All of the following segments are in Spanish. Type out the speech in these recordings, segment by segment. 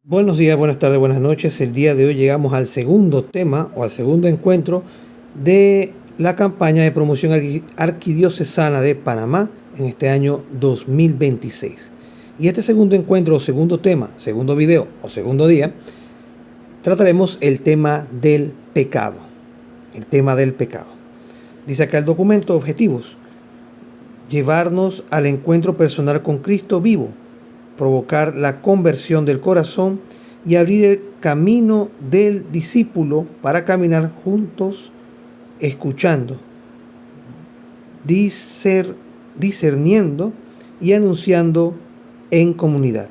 Buenos días, buenas tardes, buenas noches. El día de hoy llegamos al segundo tema o al segundo encuentro de la campaña de promoción arquidiocesana de Panamá en este año 2026. Y este segundo encuentro o segundo tema, segundo video o segundo día, trataremos el tema del pecado. El tema del pecado. Dice acá el documento: objetivos: llevarnos al encuentro personal con Cristo vivo, provocar la conversión del corazón y abrir el camino del discípulo para caminar juntos, escuchando, discerniendo y anunciando en comunidad.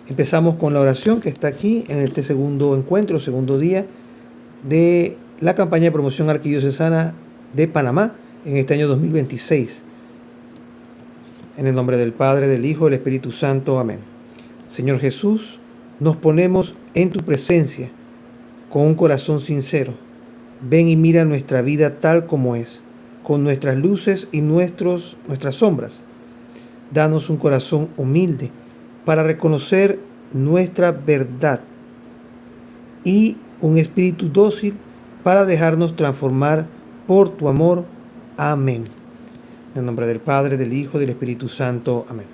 Empezamos con la oración que está aquí en este segundo encuentro, segundo día de la campaña de promoción arquidiocesana de Panamá en este año 2026. En el nombre del Padre, del Hijo y del Espíritu Santo. Amén. Señor Jesús, nos ponemos en tu presencia con un corazón sincero. Ven y mira nuestra vida tal como es, con nuestras luces y nuestras sombras. Danos un corazón humilde para reconocer nuestra verdad y un espíritu dócil para dejarnos transformar por tu amor. Amén. En el nombre del Padre, del Hijo y del Espíritu Santo. Amén.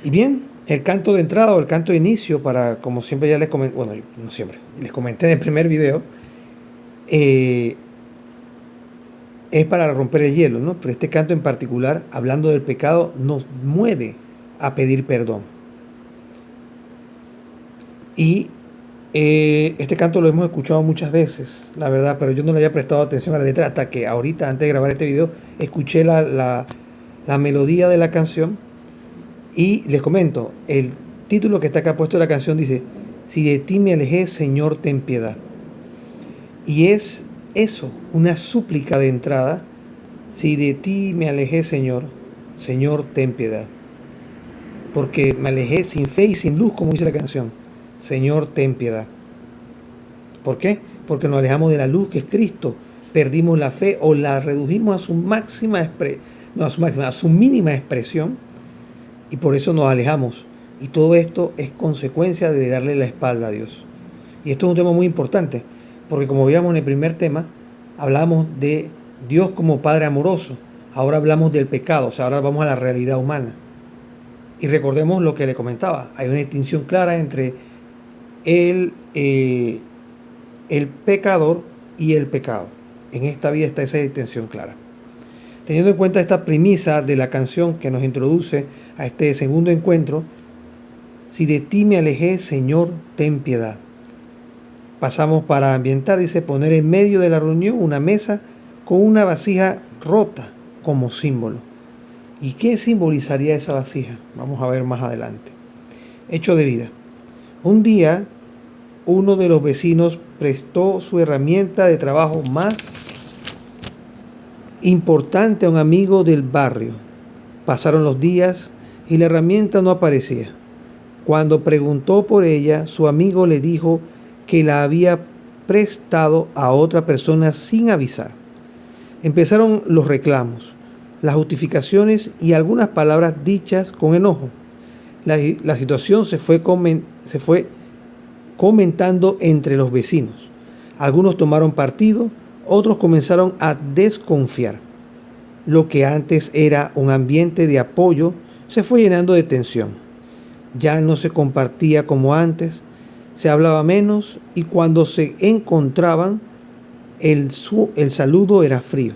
Y bien, el canto de entrada o el canto de inicio, para, como siempre ya les comenté, bueno, no siempre, les comenté en el primer video, es para romper el hielo, ¿no? Pero este canto en particular, hablando del pecado, nos mueve a pedir perdón. Y este canto lo hemos escuchado muchas veces, la verdad, pero yo no le había prestado atención a la letra hasta que ahorita, antes de grabar este video, escuché la melodía de la canción. Y les comento, el título que está acá puesto de la canción dice: si de ti me alejé, Señor, ten piedad. Y es eso, una súplica de entrada: si de ti me alejé, Señor, Señor, ten piedad. Porque me alejé sin fe y sin luz, como dice la canción. Señor, ten piedad. ¿Por qué? Porque nos alejamos de la luz, que es Cristo. Perdimos la fe o la redujimos a su mínima expresión, y por eso nos alejamos. Y todo esto es consecuencia de darle la espalda a Dios. Y esto es un tema muy importante, porque como veíamos en el primer tema, hablamos de Dios como Padre amoroso. Ahora hablamos del pecado, o sea, ahora vamos a la realidad humana. Y recordemos lo que le comentaba: hay una distinción clara entre el pecador y el pecado. En esta vida está esa distinción clara. Teniendo en cuenta esta premisa de la canción que nos introduce a este segundo encuentro: si de ti me alejé, Señor, ten piedad. Pasamos para ambientar, dice: poner en medio de la reunión una mesa con una vasija rota como símbolo. ¿Y qué simbolizaría esa vasija? Vamos a ver más adelante. Hecho de vida. Un día, uno de los vecinos prestó su herramienta de trabajo más importante a un amigo del barrio. Pasaron los días y la herramienta no aparecía. Cuando preguntó por ella, su amigo le dijo que la había prestado a otra persona sin avisar. Empezaron los reclamos, las justificaciones y algunas palabras dichas con enojo. La situación se fue comentando entre los vecinos. Algunos tomaron partido, otros comenzaron a desconfiar. Lo que antes era un ambiente de apoyo se fue llenando de tensión. Ya no se compartía como antes, se hablaba menos, y cuando se encontraban, el saludo era frío.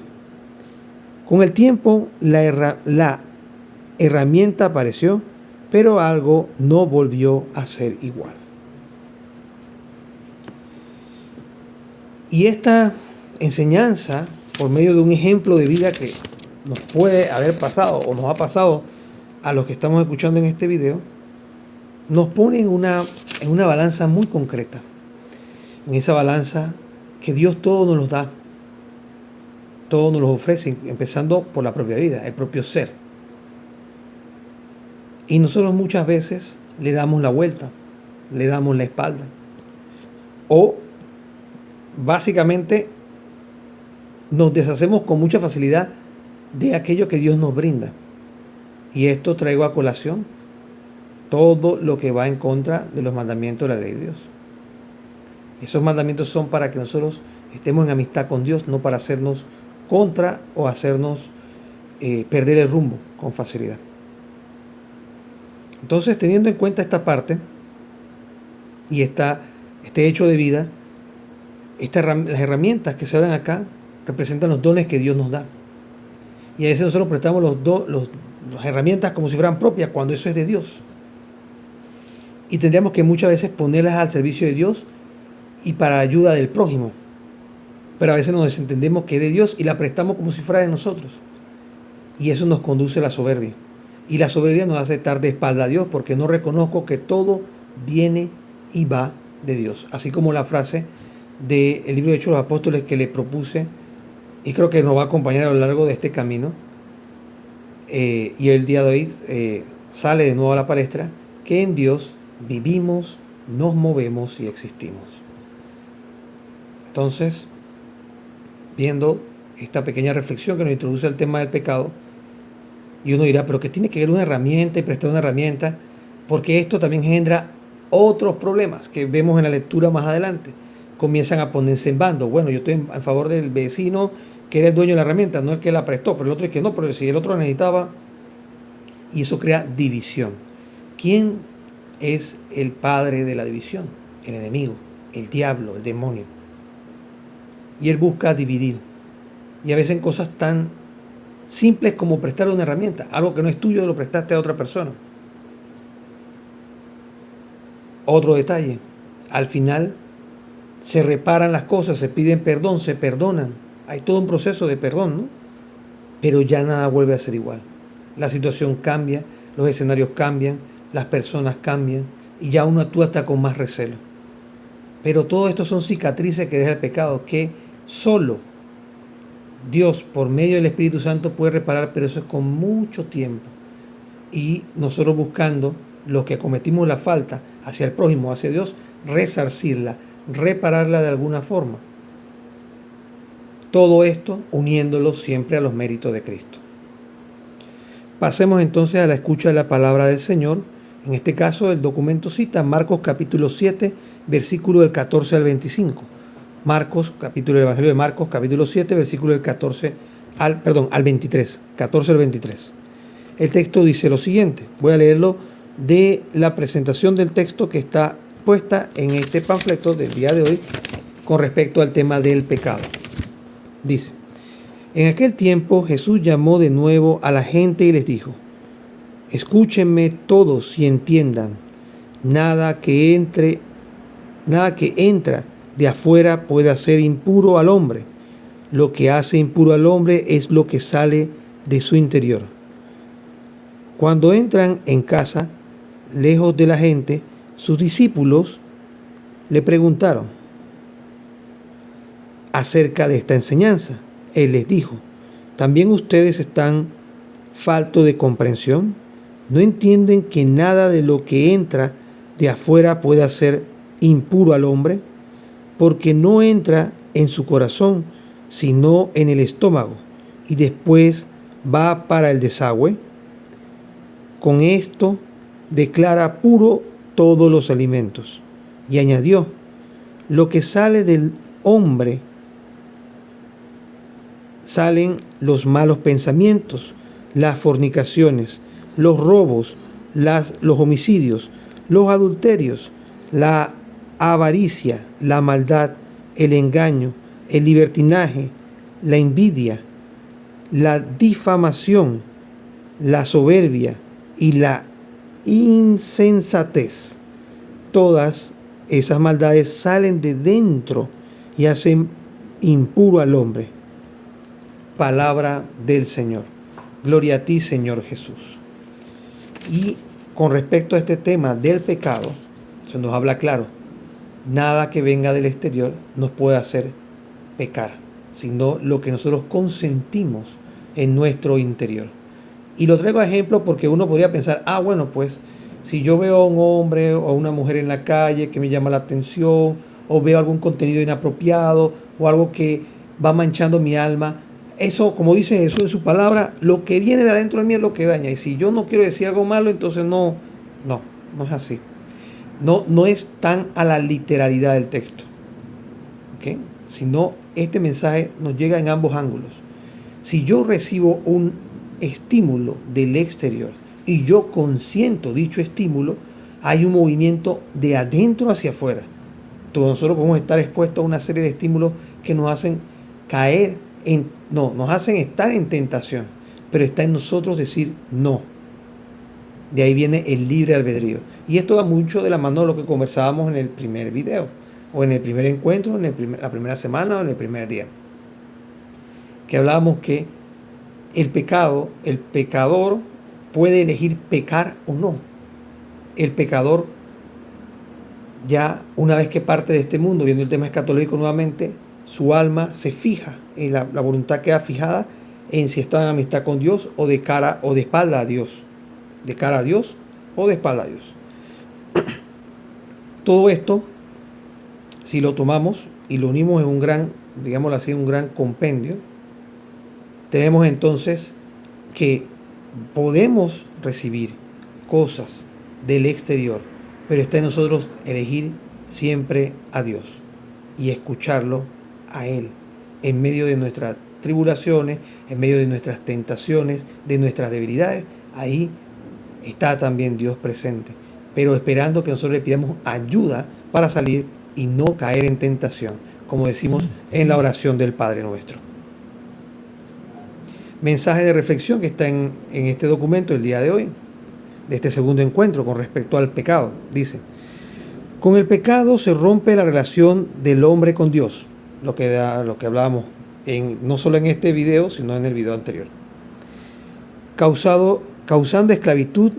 Con el tiempo, la herramienta apareció, pero algo no volvió a ser igual. Y esta enseñanza, por medio de un ejemplo de vida que nos puede haber pasado o nos ha pasado a los que estamos escuchando en este video, nos pone en una balanza muy concreta. En esa balanza que Dios todo nos los da, todo nos los ofrece, empezando por la propia vida, el propio ser. Y nosotros muchas veces le damos la vuelta, le damos la espalda. O básicamente nos deshacemos con mucha facilidad de aquello que Dios nos brinda. Y esto traigo a colación todo lo que va en contra de los mandamientos de la ley de Dios. Esos mandamientos son para que nosotros estemos en amistad con Dios, no para hacernos contra o hacernos perder el rumbo con facilidad. Entonces, teniendo en cuenta esta parte y este hecho de vida, las herramientas que se dan acá representan los dones que Dios nos da. Y a veces nosotros prestamos las herramientas como si fueran propias, cuando eso es de Dios. Y tendríamos que muchas veces ponerlas al servicio de Dios y para ayuda del prójimo. Pero a veces nos desentendemos que es de Dios y la prestamos como si fuera de nosotros. Y eso nos conduce a la soberbia. Y la soberbia nos hace estar de espalda a Dios, porque no reconozco que todo viene y va de Dios. Así como la frase del libro de Hechos de los Apóstoles que le propuse, y creo que nos va a acompañar a lo largo de este camino, y el día de hoy sale de nuevo a la palestra, que en Dios vivimos, nos movemos y existimos. Entonces, viendo esta pequeña reflexión que nos introduce al tema del pecado, y uno dirá, pero ¿qué tiene que ver una herramienta y prestar una herramienta? Porque esto también genera otros problemas que vemos en la lectura más adelante. Comienzan a ponerse en bando. Bueno, yo estoy a favor del vecino que era el dueño de la herramienta, no el que la prestó, pero el otro es que no, pero si el otro la necesitaba. Y eso crea división. ¿Quién es el padre de la división? El enemigo, el diablo, el demonio. Y él busca dividir. Y a veces en cosas tan simples como prestar una herramienta. Algo que no es tuyo lo prestaste a otra persona. Otro detalle. Al final se reparan las cosas, se piden perdón, se perdonan. Hay todo un proceso de perdón, ¿no? Pero ya nada vuelve a ser igual. La situación cambia, los escenarios cambian, las personas cambian y ya uno actúa hasta con más recelo. Pero todo esto son cicatrices que deja el pecado, que solo Dios, por medio del Espíritu Santo, puede reparar, pero eso es con mucho tiempo. Y nosotros buscando, los que cometimos la falta hacia el prójimo, hacia Dios, resarcirla, repararla de alguna forma. Todo esto uniéndolo siempre a los méritos de Cristo. Pasemos entonces a la escucha de la palabra del Señor. En este caso, el documento cita Marcos capítulo 7, versículo del 14 al 25. Marcos, capítulo del Evangelio de Marcos, capítulo 7, versículo del al 23, 14 al 23. El texto dice lo siguiente, voy a leerlo de la presentación del texto que está puesta en este panfleto del día de hoy con respecto al tema del pecado. Dice, en aquel tiempo Jesús llamó de nuevo a la gente y les dijo, escúchenme todos y entiendan, nada que entra de afuera puede hacer impuro al hombre. Lo que hace impuro al hombre es lo que sale de su interior. Cuando entran en casa, lejos de la gente, sus discípulos le preguntaron acerca de esta enseñanza. Él les dijo, ¿también ustedes están faltos de comprensión? ¿No entienden que nada de lo que entra de afuera puede hacer impuro al hombre? Porque no entra en su corazón, sino en el estómago, y después va para el desagüe. Con esto declara puro todos los alimentos. Y añadió, lo que sale del hombre, salen los malos pensamientos, las fornicaciones, los robos, los homicidios, los adulterios, la avaricia, la maldad, el engaño, el libertinaje, la envidia, la difamación, la soberbia y la insensatez. Todas esas maldades salen de dentro y hacen impuro al hombre. Palabra del Señor. Gloria a ti, Señor Jesús. Y con respecto a este tema del pecado, se nos habla claro, nada que venga del exterior nos puede hacer pecar, sino lo que nosotros consentimos en nuestro interior. Y lo traigo a ejemplo porque uno podría pensar, bueno, pues si yo veo a un hombre o a una mujer en la calle que me llama la atención, o veo algún contenido inapropiado, o algo que va manchando mi alma, eso, como dice Jesús en su palabra, lo que viene de adentro de mí es lo que daña. Y si yo no quiero decir algo malo, entonces no. no es así. No es tan a la literalidad del texto, ¿ok? Sino este mensaje nos llega en ambos ángulos. Si yo recibo un estímulo del exterior y yo consiento dicho estímulo, hay un movimiento de adentro hacia afuera. Todos nosotros podemos estar expuestos a una serie de estímulos que nos hacen caer nos hacen estar en tentación, pero está en nosotros decir no. De ahí viene el libre albedrío. Y esto va mucho de la mano de lo que conversábamos en el primer video, o en el primer encuentro, la primera semana o en el primer día. Que hablábamos que el pecador puede elegir pecar o no. El pecador, ya una vez que parte de este mundo, viendo el tema escatológico nuevamente, su alma se fija, y la voluntad queda fijada en si está en amistad con Dios o de cara o de espalda a Dios. De cara a Dios o de espalda a Dios. Todo esto, si lo tomamos y lo unimos en un gran, digámoslo así, un gran compendio, tenemos entonces que podemos recibir cosas del exterior, pero está en nosotros elegir siempre a Dios y escucharlo a Él en medio de nuestras tribulaciones, en medio de nuestras tentaciones, de nuestras debilidades. Ahí está también Dios presente, pero esperando que nosotros le pidamos ayuda para salir y no caer en tentación, como decimos en la oración del Padre Nuestro. Mensaje de reflexión que está en este documento el día de hoy, de este segundo encuentro con respecto al pecado. Dice: con el pecado se rompe la relación del hombre con Dios, lo que hablábamos no solo en este video, sino en el video anterior, causando esclavitud,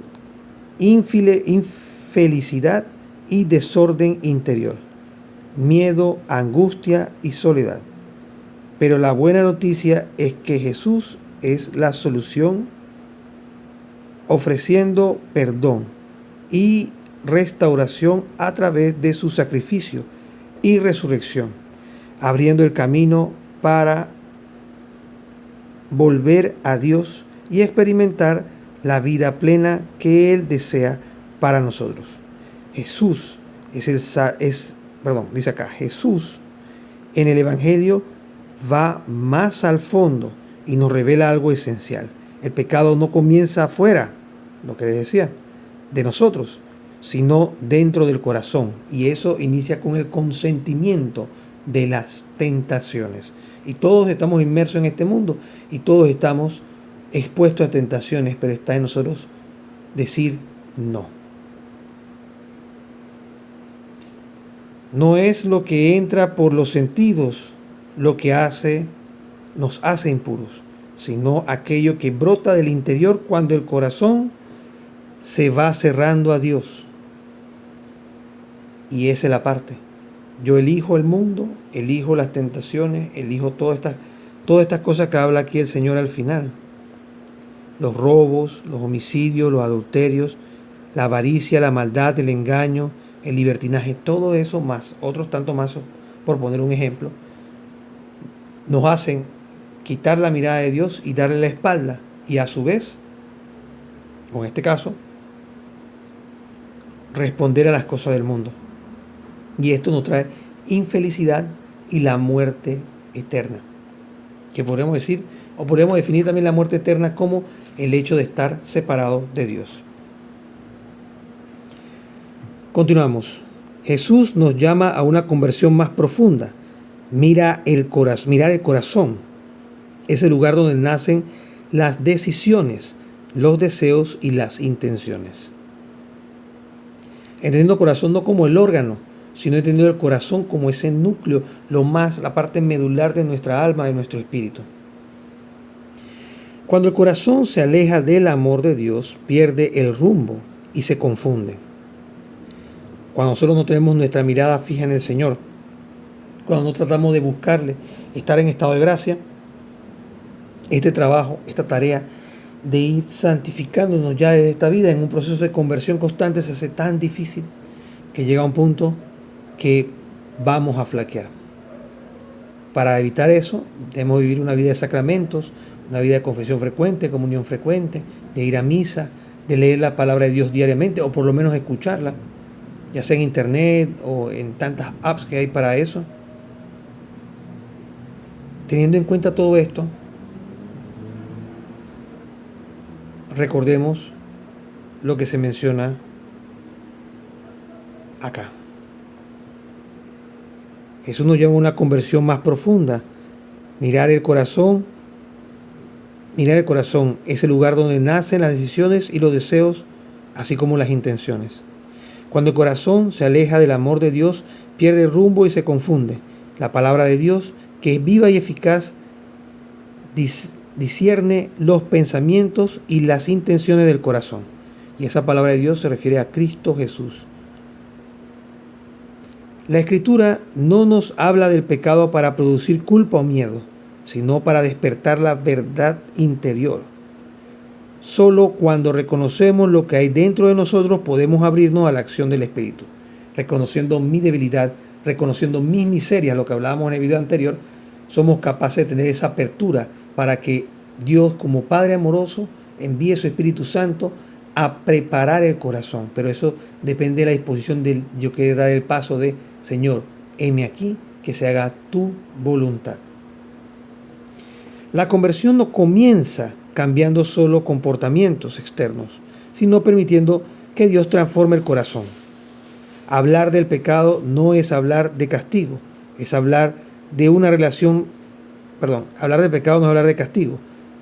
infelicidad y desorden interior, miedo, angustia y soledad. Pero la buena noticia es que Jesús es la solución, ofreciendo perdón y restauración a través de su sacrificio y resurrección, abriendo el camino para volver a Dios y experimentar la vida plena que Él desea para nosotros. Jesús dice acá, Jesús en el Evangelio va más al fondo y nos revela algo esencial. El pecado no comienza afuera, lo que les decía, de nosotros, sino dentro del corazón. Y eso inicia con el consentimiento de las tentaciones. Y todos estamos inmersos en este mundo y todos estamos expuestos a tentaciones, pero está en nosotros decir no. No es lo que entra por los sentidos lo que nos hace impuros, sino aquello que brota del interior cuando el corazón se va cerrando a Dios. Y esa es la parte. Yo elijo el mundo, elijo las tentaciones, elijo todas estas cosas que habla aquí el Señor al final. Los robos, los homicidios, los adulterios, la avaricia, la maldad, el engaño, el libertinaje, todo eso más, otros tantos más, por poner un ejemplo, nos hacen quitar la mirada de Dios y darle la espalda. Y a su vez, o en este caso, responder a las cosas del mundo. Y esto nos trae infelicidad y la muerte eterna. Que podemos decir, o podemos definir también la muerte eterna como el hecho de estar separado de Dios. Continuamos. Jesús nos llama a una conversión más profunda. Mirar el corazón. Es el lugar donde nacen las decisiones, los deseos y las intenciones. Entendiendo el corazón no como el órgano, sino entendiendo el corazón como ese núcleo, la parte medular de nuestra alma, de nuestro espíritu. Cuando el corazón se aleja del amor de Dios, pierde el rumbo y se confunde. Cuando nosotros no tenemos nuestra mirada fija en el Señor, cuando no tratamos de buscarle, estar en estado de gracia, este trabajo, esta tarea de ir santificándonos ya desde esta vida en un proceso de conversión constante se hace tan difícil que llega a un punto que vamos a flaquear. Para evitar eso, debemos vivir una vida de sacramentos, una vida de confesión frecuente, comunión frecuente, de ir a misa, de leer la palabra de Dios diariamente, o por lo menos escucharla, ya sea en internet o en tantas apps que hay para eso. Teniendo en cuenta todo esto, recordemos lo que se menciona acá. Jesús nos lleva a una conversión más profunda. Mirar el corazón es el lugar donde nacen las decisiones y los deseos, así como las intenciones. Cuando el corazón se aleja del amor de Dios, pierde el rumbo y se confunde. La palabra de Dios, que es viva y eficaz, discierne los pensamientos y las intenciones del corazón. Y esa palabra de Dios se refiere a Cristo Jesús. La Escritura no nos habla del pecado para producir culpa o miedo, sino para despertar la verdad interior. Solo cuando reconocemos lo que hay dentro de nosotros podemos abrirnos a la acción del Espíritu. Reconociendo mi debilidad, reconociendo mis miserias, lo que hablábamos en el video anterior, somos capaces de tener esa apertura para que Dios, como Padre amoroso, envíe su Espíritu Santo a preparar el corazón. Pero eso depende de la disposición de yo querer dar el paso de, Señor, heme aquí, que se haga tu voluntad. La conversión no comienza cambiando solo comportamientos externos, sino permitiendo que Dios transforme el corazón. Hablar del pecado no es hablar de castigo, es hablar de una relación, hablar del pecado no es hablar de castigo,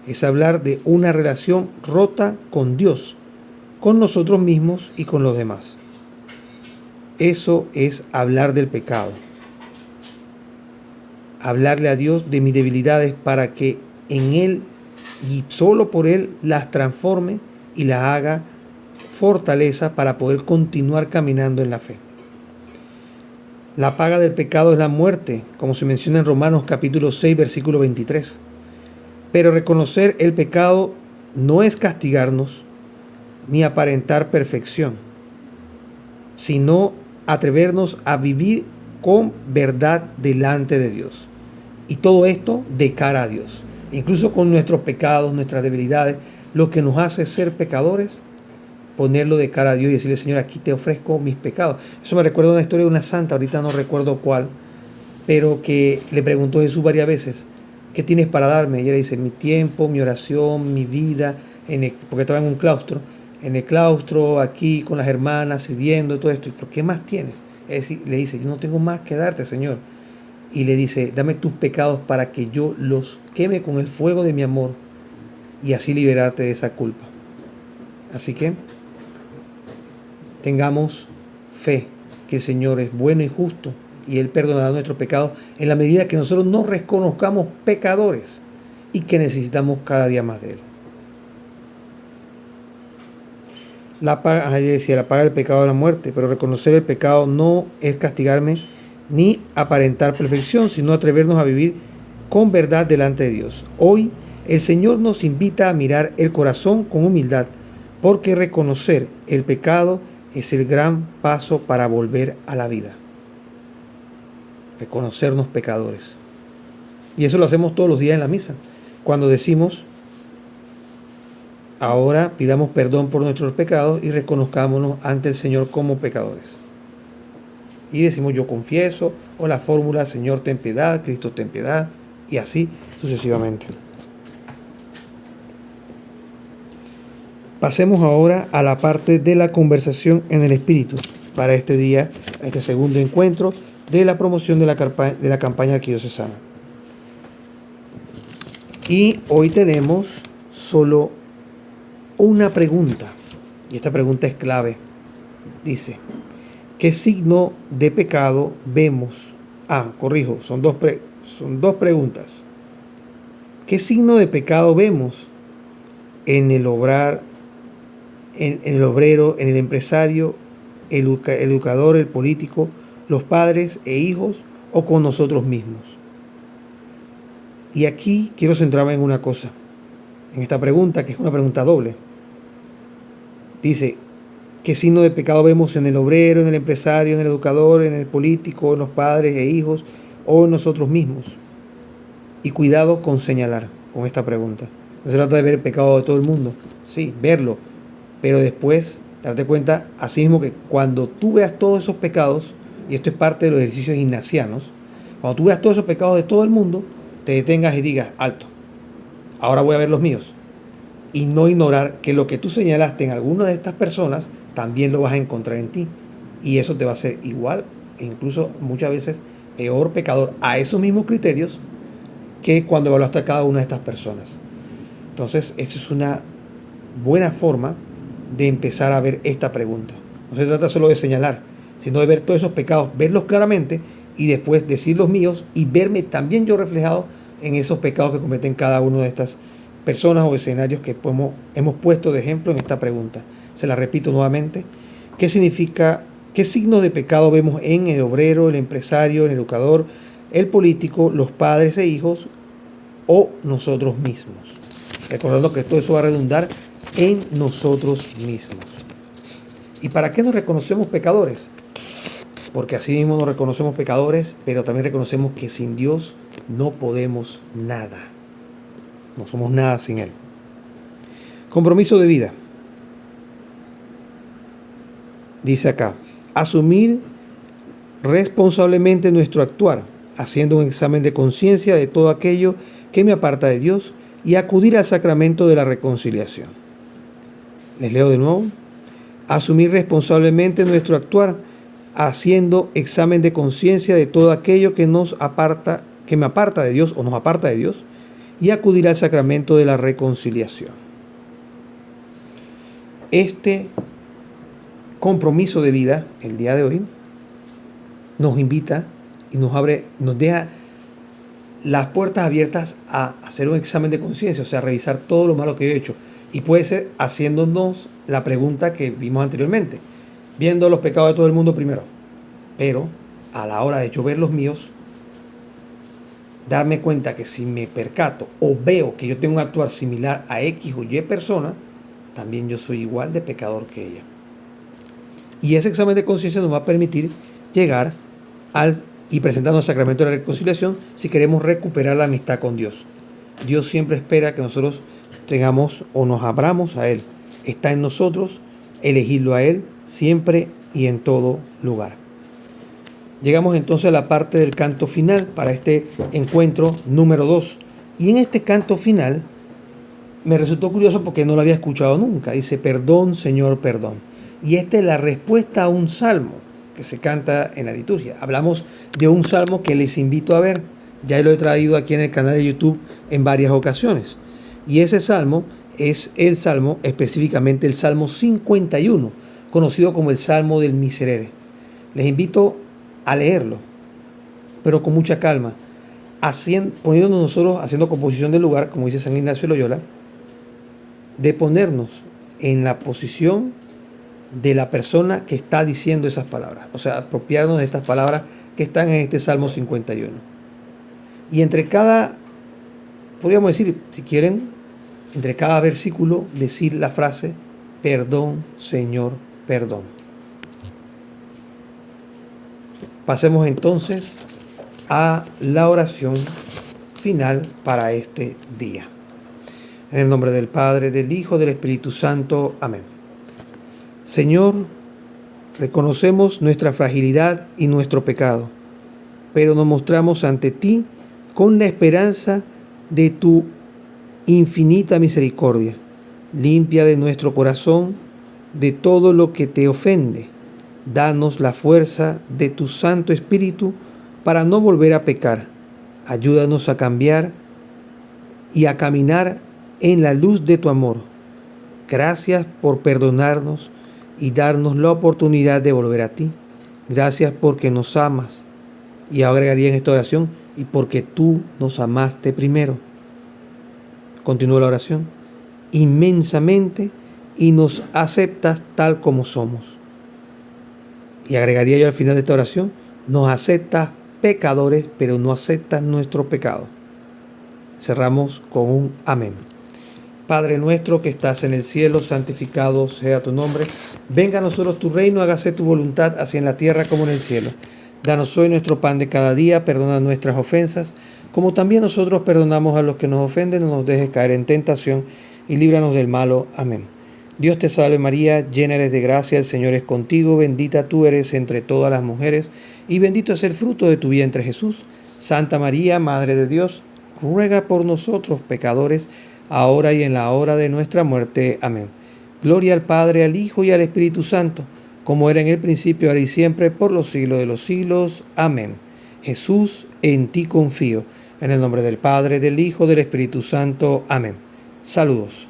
es hablar de una relación rota con Dios, con nosotros mismos y con los demás. Eso es hablar del pecado. Hablarle a Dios de mis debilidades para que en Él y solo por Él las transforme y las haga fortaleza para poder continuar caminando en la fe. La paga del pecado es la muerte, como se menciona en Romanos capítulo 6, versículo 23. Pero reconocer el pecado no es castigarnos ni aparentar perfección, sino atrevernos a vivir con verdad delante de Dios. Y todo esto de cara a Dios. Incluso con nuestros pecados, nuestras debilidades, lo que nos hace ser pecadores, ponerlo de cara a Dios y decirle, Señor, aquí te ofrezco mis pecados. Eso me recuerda una historia de una santa, ahorita no recuerdo cuál, pero que le preguntó a Jesús varias veces, ¿qué tienes para darme? Y ella dice, mi tiempo, mi oración, mi vida, porque estaba en un claustro, en el claustro, aquí con las hermanas, sirviendo, todo esto. ¿Pero qué más tienes? Le dice, yo no tengo más que darte, Señor. Y le dice, dame tus pecados para que yo los queme con el fuego de mi amor y así liberarte de esa culpa. Así que tengamos fe que el Señor es bueno y justo y Él perdonará nuestros pecados en la medida que nosotros nos reconozcamos pecadores y que necesitamos cada día más de Él. La paga del pecado de la muerte, pero reconocer el pecado no es castigarme ni aparentar perfección, sino atrevernos a vivir con verdad delante de Dios. Hoy el Señor nos invita a mirar el corazón con humildad, porque reconocer el pecado es el gran paso para volver a la vida. Reconocernos pecadores. Y eso lo hacemos todos los días en la misa. Cuando decimos, ahora pidamos perdón por nuestros pecados y reconozcámonos ante el Señor como pecadores. Y decimos, yo confieso, o la fórmula, Señor, ten piedad, Cristo, ten piedad, y así sucesivamente. Pasemos ahora a la parte de la conversación en el Espíritu para este día, este segundo encuentro de la promoción de la campaña arquidiocesana. Y hoy tenemos solo una pregunta, y esta pregunta es clave. Dice, ¿qué signo de pecado vemos? Son dos preguntas. ¿Qué signo de pecado vemos en el obrar, en el obrero, en el empresario, el educador, el político, los padres e hijos o con nosotros mismos? Y aquí quiero centrarme en una cosa, en esta pregunta, que es una pregunta doble. Dice, ¿qué signo de pecado vemos en el obrero, en el empresario, en el educador, en el político, en los padres e hijos o en nosotros mismos? Y cuidado con señalar con esta pregunta. No se trata de ver el pecado de todo el mundo, sí, verlo, pero después darte cuenta, así mismo, que cuando tú veas todos esos pecados, y esto es parte de los ejercicios ignacianos, cuando tú veas todos esos pecados de todo el mundo, te detengas y digas, alto, ahora voy a ver los míos. Y no ignorar que lo que tú señalaste en alguna de estas personas, también lo vas a encontrar en ti. Y eso te va a hacer igual, e incluso muchas veces peor pecador a esos mismos criterios que cuando evaluaste a cada una de estas personas. Entonces, esa es una buena forma de empezar a ver esta pregunta. No se trata solo de señalar, sino de ver todos esos pecados, verlos claramente y después decir los míos y verme también yo reflejado en esos pecados que cometen cada una de estas personas o escenarios que hemos puesto de ejemplo en esta pregunta. Se la repito nuevamente. ¿Qué significa, qué signos de pecado vemos en el obrero, el empresario, el educador, el político, los padres e hijos o nosotros mismos? Recordando que todo eso va a redundar en nosotros mismos. ¿Y para qué nos reconocemos pecadores? Porque así mismo nos reconocemos pecadores, pero también reconocemos que sin Dios no podemos nada. No somos nada sin Él. Compromiso de vida. Dice acá, asumir responsablemente nuestro actuar, haciendo un examen de conciencia de todo aquello que me aparta de Dios y acudir al sacramento de la reconciliación. Les leo de nuevo. Asumir responsablemente nuestro actuar, haciendo examen de conciencia de todo aquello que me aparta de Dios o nos aparta de Dios, y acudir al sacramento de la reconciliación. Este compromiso de vida, el día de hoy, nos invita y nos deja las puertas abiertas a hacer un examen de conciencia, o sea, a revisar todo lo malo que he hecho. Y puede ser haciéndonos la pregunta que vimos anteriormente, viendo los pecados de todo el mundo primero. Pero a la hora de yo ver los míos, darme cuenta que si me percato o veo que yo tengo un actuar similar a X o Y persona, también yo soy igual de pecador que ella. Y ese examen de conciencia nos va a permitir llegar y presentarnos al sacramento de la reconciliación si queremos recuperar la amistad con Dios. Dios siempre espera que nosotros tengamos o nos abramos a Él. Está en nosotros elegirlo a Él siempre y en todo lugar. Llegamos entonces a la parte del canto final para este encuentro número 2. Y en este canto final me resultó curioso porque no lo había escuchado nunca. Dice, perdón, Señor, perdón. Y esta es la respuesta a un salmo que se canta en la liturgia. Hablamos de un salmo que les invito a ver. Ya lo he traído aquí en el canal de YouTube en varias ocasiones. Y ese salmo es el salmo, específicamente el Salmo 51, conocido como el Salmo del Miserere. Les invito a leerlo, pero con mucha calma, poniéndonos nosotros, haciendo composición del lugar, como dice San Ignacio de Loyola, de ponernos en la posición de la persona que está diciendo esas palabras, o sea, apropiarnos de estas palabras que están en este Salmo 51. Y entre cada, podríamos decir, si quieren, entre cada versículo, decir la frase, perdón, Señor, perdón. Pasemos entonces a la oración final para este día. En el nombre del Padre, del Hijo, del Espíritu Santo. Amén. Señor, reconocemos nuestra fragilidad y nuestro pecado, pero nos mostramos ante ti con la esperanza de tu infinita misericordia. Limpia de nuestro corazón de todo lo que te ofende. Danos la fuerza de tu Santo Espíritu para no volver a pecar. Ayúdanos a cambiar y a caminar en la luz de tu amor. Gracias por perdonarnos y darnos la oportunidad de volver a ti. Gracias porque nos amas. Y agregaría en esta oración, y porque tú nos amaste primero. Continúa la oración. Inmensamente, y nos aceptas tal como somos. Y agregaría yo al final de esta oración, nos aceptas pecadores, pero no aceptas nuestro pecado. Cerramos con un amén. Padre nuestro que estás en el cielo, santificado sea tu nombre. Venga a nosotros tu reino, hágase tu voluntad, así en la tierra como en el cielo. Danos hoy nuestro pan de cada día, perdona nuestras ofensas, como también nosotros perdonamos a los que nos ofenden. No nos dejes caer en tentación y líbranos del malo. Amén. Dios te salve María, llena eres de gracia, el Señor es contigo, bendita tú eres entre todas las mujeres, y bendito es el fruto de tu vientre Jesús. Santa María, Madre de Dios, ruega por nosotros pecadores, ahora y en la hora de nuestra muerte. Amén. Gloria al Padre, al Hijo y al Espíritu Santo, como era en el principio, ahora y siempre, por los siglos de los siglos. Amén. Jesús, en ti confío. En el nombre del Padre, del Hijo, del Espíritu Santo. Amén. Saludos.